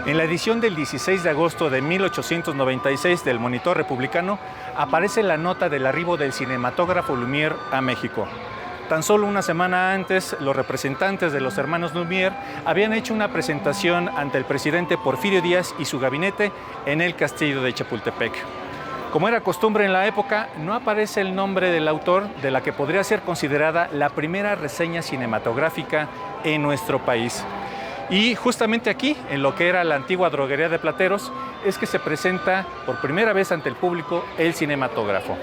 En la edición del 16 de agosto de 1896 del Monitor Republicano aparece la nota del arribo del cinematógrafo Lumière a México. Tan solo una semana antes, los representantes de los hermanos Lumière habían hecho una presentación ante el presidente Porfirio Díaz y su gabinete en el castillo de Chapultepec. Como era costumbre en la época, no aparece el nombre del autor de la que podría ser considerada la primera reseña cinematográfica en nuestro país. Y justamente aquí, en lo que era la antigua droguería de Plateros, es que se presenta por primera vez ante el público el cinematógrafo.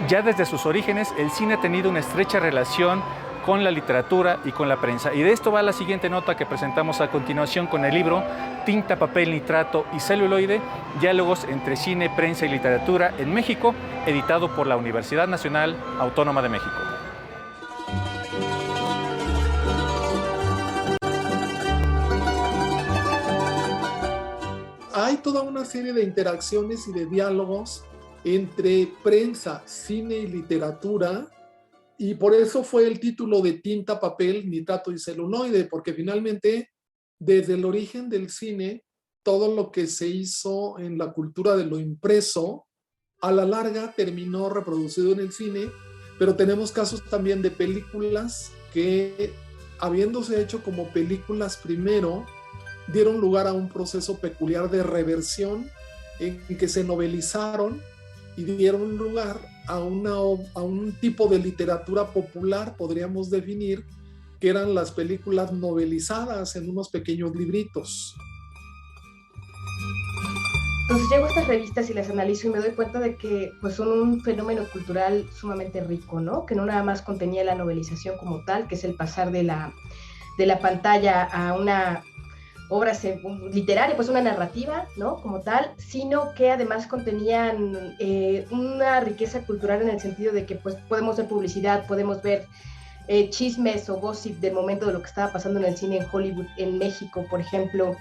Ya desde sus orígenes, el cine ha tenido una estrecha relación con la literatura y con la prensa. Y de esto va la siguiente nota que presentamos a continuación con el libro Tinta, Papel, Nitrato y Celuloide, Diálogos entre Cine, Prensa y Literatura en México, editado por la Universidad Nacional Autónoma de México. Hay toda una serie de interacciones y de diálogos entre prensa, cine y literatura, y por eso fue el título de Tinta, Papel, Nitrato y Celuloide, porque finalmente, desde el origen del cine, todo lo que se hizo en la cultura de lo impreso, a la larga terminó reproducido en el cine, pero tenemos casos también de películas que, habiéndose hecho como películas primero, dieron lugar a un proceso peculiar de reversión en que se novelizaron y dieron lugar a un tipo de literatura popular, podríamos definir, que eran las películas novelizadas en unos pequeños libritos. Entonces llego a estas revistas y las analizo y me doy cuenta de que pues, son un fenómeno cultural sumamente rico, ¿no? Que no nada más contenía la novelización como tal, que es el pasar de la pantalla a una obra literaria, pues una narrativa, ¿no? Como tal, sino que además contenían una riqueza cultural en el sentido de que pues, podemos ver publicidad, podemos ver chismes o gossip del momento de lo que estaba pasando en el cine en Hollywood, en México, por ejemplo.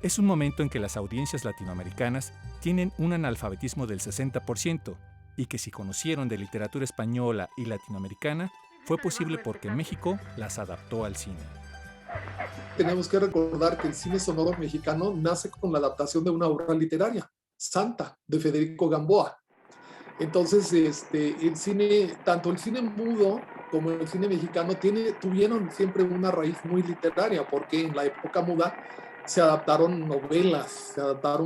Es un momento en que las audiencias latinoamericanas tienen un analfabetismo del 60% y que si conocieron de literatura española y latinoamericana, fue posible porque México las adaptó al cine. Tenemos que recordar que el cine sonoro mexicano nace con la adaptación de una obra literaria, Santa, de Federico Gamboa. Entonces, el cine, tanto el cine mudo como el cine mexicano tuvieron siempre una raíz muy literaria, porque en la época muda se adaptaron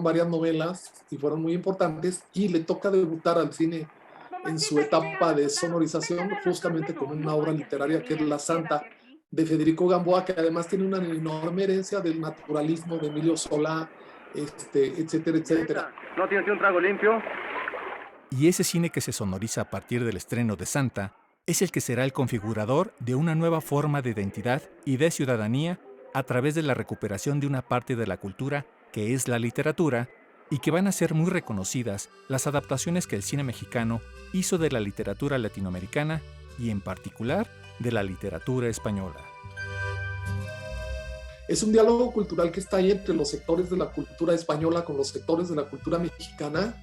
varias novelas y fueron muy importantes, y le toca debutar al cine en su etapa de sonorización justamente con una obra literaria que es La Santa, de Federico Gamboa, que además tiene una enorme herencia del naturalismo de Emilio Solá, etcétera, etcétera. ¿No tienes un trago limpio? Y ese cine que se sonoriza a partir del estreno de Santa es el que será el configurador de una nueva forma de identidad y de ciudadanía a través de la recuperación de una parte de la cultura que es la literatura, y que van a ser muy reconocidas las adaptaciones que el cine mexicano hizo de la literatura latinoamericana y en particular de la literatura española. Es un diálogo cultural que está ahí entre los sectores de la cultura española con los sectores de la cultura mexicana,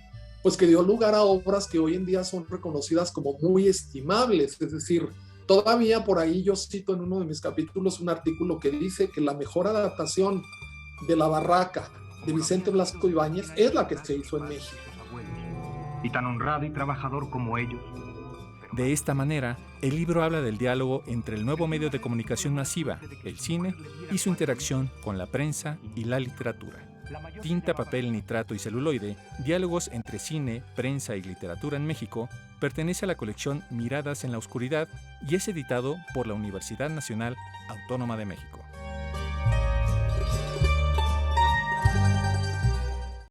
pues que dio lugar a obras que hoy en día son reconocidas como muy estimables. Es decir, todavía por ahí yo cito en uno de mis capítulos un artículo que dice que la mejor adaptación de La Barraca de Vicente Blasco Ibáñez es la que se hizo en México. Y tan honrado y trabajador como ellos. De esta manera, el libro habla del diálogo entre el nuevo medio de comunicación masiva, el cine, y su interacción con la prensa y la literatura. Tinta, Papel, Nitrato y Celuloide, Diálogos entre Cine, Prensa y Literatura en México, pertenece a la colección Miradas en la Oscuridad y es editado por la Universidad Nacional Autónoma de México.